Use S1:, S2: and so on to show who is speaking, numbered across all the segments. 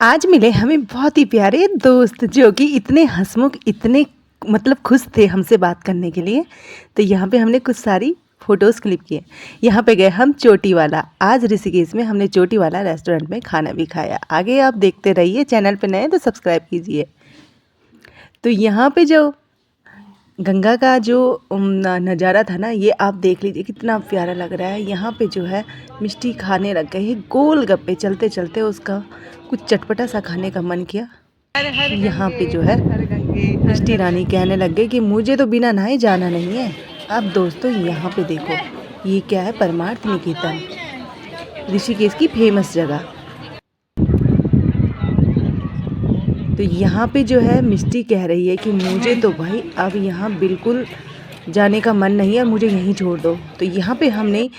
S1: आज मिले हमें बहुत ही प्यारे दोस्त जो कि इतने हंसमुख इतने मतलब खुश थे हमसे बात करने के लिए। तो यहाँ पे हमने कुछ सारी फ़ोटोज़ क्लिक किए। यहाँ पे गए हम चोटी वाला। आज ऋषिकेश में हमने चोटी वाला रेस्टोरेंट में खाना भी खाया। आगे आप देखते रहिए, चैनल पे नए हैं तो सब्सक्राइब कीजिए। तो यहाँ पे जो गंगा का जो नज़ारा था ना, ये आप देख लीजिए कितना प्यारा लग रहा है। यहाँ पे जो है मिष्टी खाने लग गए हैं, गोलगप्पे। चलते चलते उसका कुछ चटपटा सा खाने का मन किया। यहाँ पे जो है मिष्टी रानी कहने लग गई कि मुझे तो बिना नहाए जाना नहीं है। अब दोस्तों यहाँ पे देखो, ये क्या है, परमार्थ निकेतन, ऋषिकेश की फेमस जगह। तो यहाँ पे जो है मिष्टी कह रही है कि मुझे तो भाई अब यहाँ बिल्कुल जाने का मन नहीं है, मुझे यहीं छोड़ दो। तो यहाँ पे हमने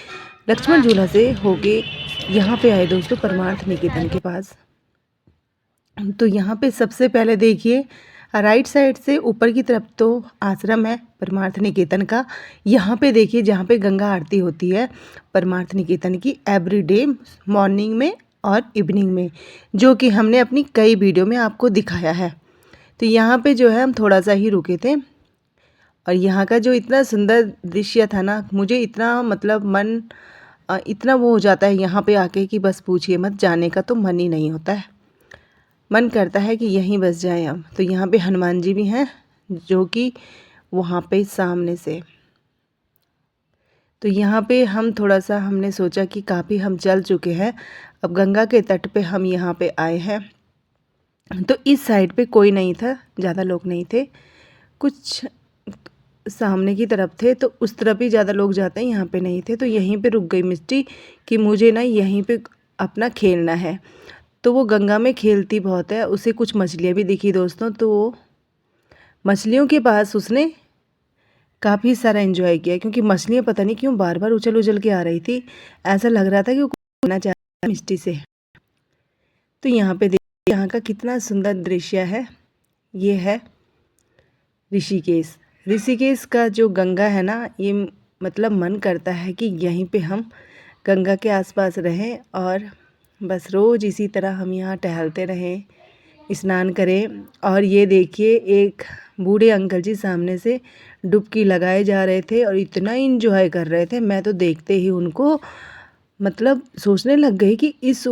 S1: लक्ष्मण झूला से होके यहाँ पे आए दोस्तों परमार्थ निकेतन के पास। तो यहाँ पे सबसे पहले देखिए राइट साइड से ऊपर की तरफ तो आश्रम है परमार्थ निकेतन का। यहाँ पे देखिए जहाँ पे गंगा आरती होती है परमार्थ निकेतन की एवरीडे मॉर्निंग में और इवनिंग में, जो कि हमने अपनी कई वीडियो में आपको दिखाया है। तो यहाँ पे जो है हम थोड़ा सा ही रुके थे और यहाँ का जो इतना सुंदर दृश्य था ना, मुझे इतना मतलब मन इतना वो हो जाता है यहाँ पे आके कि बस पूछिए मत, जाने का तो मन ही नहीं होता है। मन करता है कि यहीं बस जाएं हम। तो यहाँ पे हनुमान जी भी हैं जो कि वहाँ पे सामने से। तो यहाँ पे हम थोड़ा सा हमने सोचा कि काफ़ी हम चल चुके हैं, अब गंगा के तट पे हम यहाँ पे आए हैं। तो इस साइड पे कोई नहीं था, ज़्यादा लोग नहीं थे, कुछ सामने की तरफ थे, तो उस तरफ ही ज़्यादा लोग जाते हैं, यहाँ पे नहीं थे। तो यहीं पे रुक गई मिष्टी कि मुझे ना यहीं पे अपना खेलना है। तो वो गंगा में खेलती बहुत है, उसे कुछ मछलियाँ भी दिखी दोस्तों। तो वो मछलियों के पास उसने काफ़ी सारा एंजॉय किया, क्योंकि मछलियाँ पता नहीं क्यों बार बार उछल उछल के आ रही थी। ऐसा लग रहा था कि वो खेलना चाह रहा है मिष्टी से। तो यहाँ पे देखिए यहाँ का कितना सुंदर दृश्य है। ये है ऋषिकेश। ऋषिकेश का जो गंगा है ना, ये मतलब मन करता है कि यहीं पे हम गंगा के आसपास रहें और बस रोज़ इसी तरह हम यहाँ टहलते रहें, स्नान करें। और ये देखिए एक बूढ़े अंकल जी सामने से डुबकी लगाए जा रहे थे और इतना इंजॉय कर रहे थे। मैं तो देखते ही उनको मतलब सोचने लग गई कि इस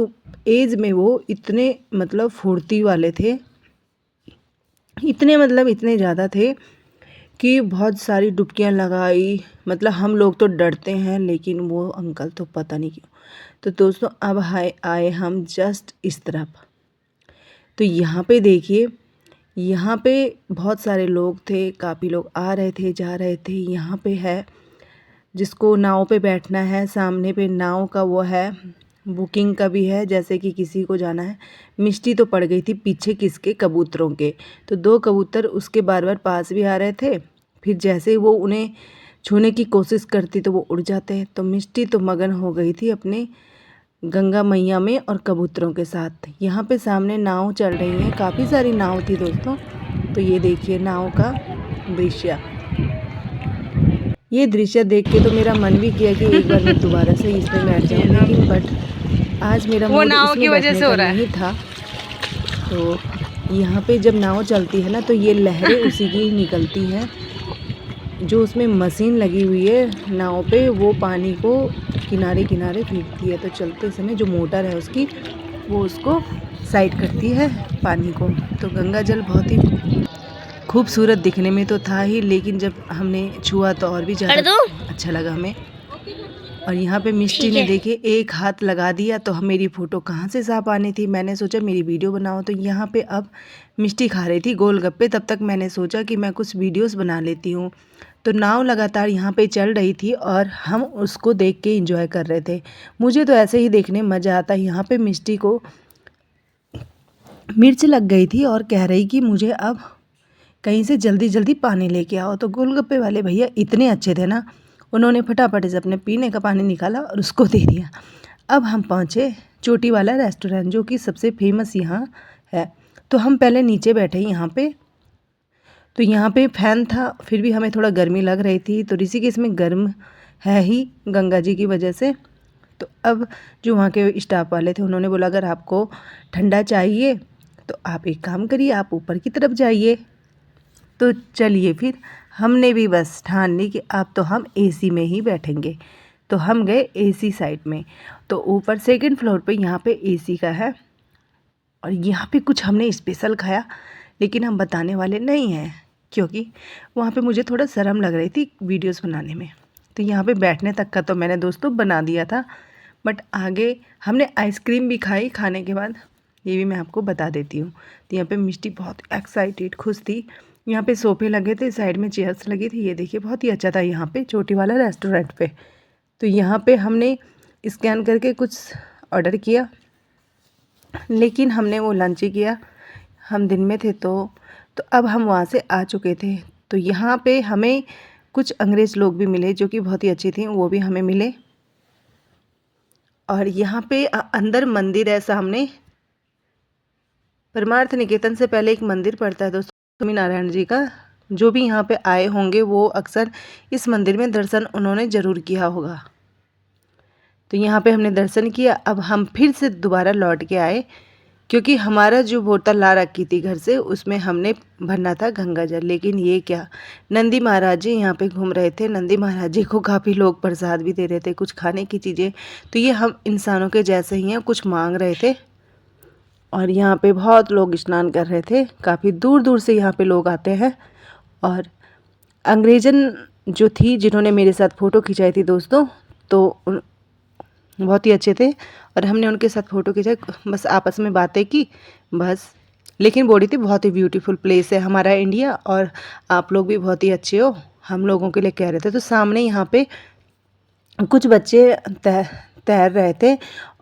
S1: एज में वो इतने मतलब फुर्ती वाले थे, इतने मतलब इतने ज़्यादा थे कि बहुत सारी डुबकियां लगाई। मतलब हम लोग तो डरते हैं, लेकिन वो अंकल तो पता नहीं क्यों। तो दोस्तों अब आए हम जस्ट इस तरफ। तो यहाँ पे देखिए, यहाँ पे बहुत सारे लोग थे, काफ़ी लोग आ रहे थे जा रहे थे। यहाँ पे है जिसको नाव पे बैठना है, सामने पे नाव का वो है, बुकिंग का भी है, जैसे कि किसी को जाना है। मिष्टी तो पड़ गई थी पीछे किसके, कबूतरों के। तो दो कबूतर उसके बार बार पास भी आ रहे थे, फिर जैसे ही वो उन्हें छूने की कोशिश करती तो वो उड़ जाते हैं। तो मिष्टी तो मगन हो गई थी अपने गंगा मैया में और कबूतरों के साथ। यहाँ पे सामने नाव चल रही है, काफ़ी सारी नाव थी दोस्तों। तो ये देखिए नाव का दृश्य। ये दृश्य देख के तो मेरा मन भी किया कि एक बार मैं दोबारा से इसमें बैठ जाऊँ, लेकिन बट आज मेरा मूड इसमें बैठने का नहीं था। तो यहाँ पे जब नाव चलती है ना, तो ये लहरें उसी की निकलती हैं। जो उसमें मशीन लगी हुई है नाव पे, वो पानी को किनारे किनारे फेंकती है। तो चलते समय जो मोटर है उसकी, वो उसको साइड करती है पानी को। तो गंगा जल बहुत ही खूबसूरत दिखने में तो था ही, लेकिन जब हमने छुआ तो और भी ज़्यादा अच्छा लगा हमें। और यहाँ पे मिष्टी ने देखे एक हाथ लगा दिया, तो हम मेरी फ़ोटो कहाँ से साफ आनी थी। मैंने सोचा मेरी वीडियो बनाओ। तो यहाँ पे अब मिष्टी खा रही थी गोलगप्पे, तब तक मैंने सोचा कि मैं कुछ वीडियोस बना लेती हूँ। तो नाव लगातार यहाँ पे चल रही थी और हम उसको देख के एंजॉय कर रहे थे। मुझे तो ऐसे ही देखने मज़ा आता है। यहाँ पे मिष्टी को मिर्च लग गई थी और कह रही कि मुझे अब कहीं से जल्दी जल्दी पानी लेके आओ। तो गोलगप्पे वाले भैया इतने अच्छे थे ना, उन्होंने फटाफट से अपने पीने का पानी निकाला और उसको दे दिया। अब हम पहुँचे चोटी वाला रेस्टोरेंट, जो कि सबसे फेमस यहाँ है। तो हम पहले नीचे बैठे यहाँ पे। तो यहाँ पे फैन था, फिर भी हमें थोड़ा गर्मी लग रही थी। तो ऋषिकेश में गर्म है ही गंगा जी की वजह से। तो अब जो वहाँ के स्टाफ वाले थे उन्होंने बोला अगर आपको ठंडा चाहिए तो आप एक काम करिए, आप ऊपर की तरफ जाइए। तो चलिए फिर हमने भी बस ठान ली कि अब तो हम एसी में ही बैठेंगे। तो हम गए एसी साइड में। तो ऊपर सेकंड फ्लोर पे यहाँ पे एसी का है और यहाँ पे कुछ हमने स्पेशल खाया, लेकिन हम बताने वाले नहीं हैं क्योंकि वहाँ पे मुझे थोड़ा शर्म लग रही थी वीडियोस बनाने में। तो यहाँ पे बैठने तक का तो मैंने दोस्तों बना दिया था, बट आगे हमने आइसक्रीम भी खाई। खाने के बाद ये भी मैं आपको बता देती हूँ। तो यहाँ पे मिष्टी बहुत एक्साइटेड, खुश थी। यहाँ पे सोफे लगे थे, साइड में चेयर्स लगी थी। ये देखिए बहुत ही अच्छा था यहाँ पे चोटी वाला रेस्टोरेंट पे। तो यहाँ पे हमने स्कैन करके कुछ ऑर्डर किया, लेकिन हमने वो लंच ही किया, हम दिन में थे। तो अब हम वहाँ से आ चुके थे। तो यहाँ पे हमें कुछ अंग्रेज़ लोग भी मिले जो कि बहुत ही अच्छे थे, वो भी हमें मिले। और यहाँ पे अंदर मंदिर है सामने, परमार्थ निकेतन से पहले एक मंदिर पड़ता है दोस्तों स्वामी नारायण जी का। जो भी यहाँ पे आए होंगे वो अक्सर इस मंदिर में दर्शन उन्होंने ज़रूर किया होगा। तो यहाँ पे हमने दर्शन किया। अब हम फिर से दोबारा लौट के आए क्योंकि हमारा जो बोतल ला रखी थी घर से उसमें हमने भरना था गंगा जल। लेकिन ये क्या, नंदी महाराज जी यहाँ पे घूम रहे थे। नंदी महाराज जी को काफ़ी लोग प्रसाद भी दे रहे थे, कुछ खाने की चीज़ें। तो ये हम इंसानों के जैसे ही हैं, कुछ मांग रहे थे। और यहाँ पे बहुत लोग स्नान कर रहे थे, काफ़ी दूर दूर से यहाँ पे लोग आते हैं। और अंग्रेजन जो थी जिन्होंने मेरे साथ फ़ोटो खिंचाई थी दोस्तों, तो बहुत ही अच्छे थे और हमने उनके साथ फ़ोटो खिंचाई, बस आपस में बातें की बस। लेकिन बोली थी बहुत ही ब्यूटीफुल प्लेस है हमारा इंडिया और आप लोग भी बहुत ही अच्छे हो, हम लोगों के लिए कह रहे थे। तो सामने यहाँ पे कुछ बच्चे तैर रहे थे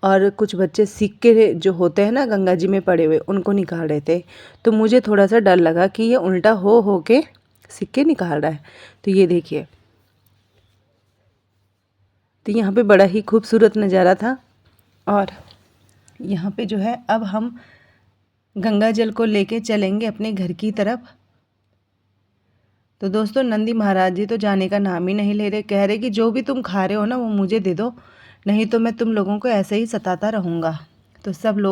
S1: और कुछ बच्चे सिक्के जो होते हैं ना गंगा जी में पड़े हुए उनको निकाल रहे थे। तो मुझे थोड़ा सा डर लगा कि ये उल्टा हो के सिक्के निकाल रहा है। तो ये देखिए, तो यहाँ पे बड़ा ही खूबसूरत नज़ारा था। और यहाँ पे जो है अब हम गंगा जल को लेके चलेंगे अपने घर की तरफ। तो दोस्तों नंदी महाराज जी तो जाने का नाम ही नहीं ले रहे, कह रहे कि जो भी तुम खा रहे हो ना वो मुझे दे दो, नहीं तो मैं तुम लोगों को ऐसे ही सताता रहूँगा। तो सब लोग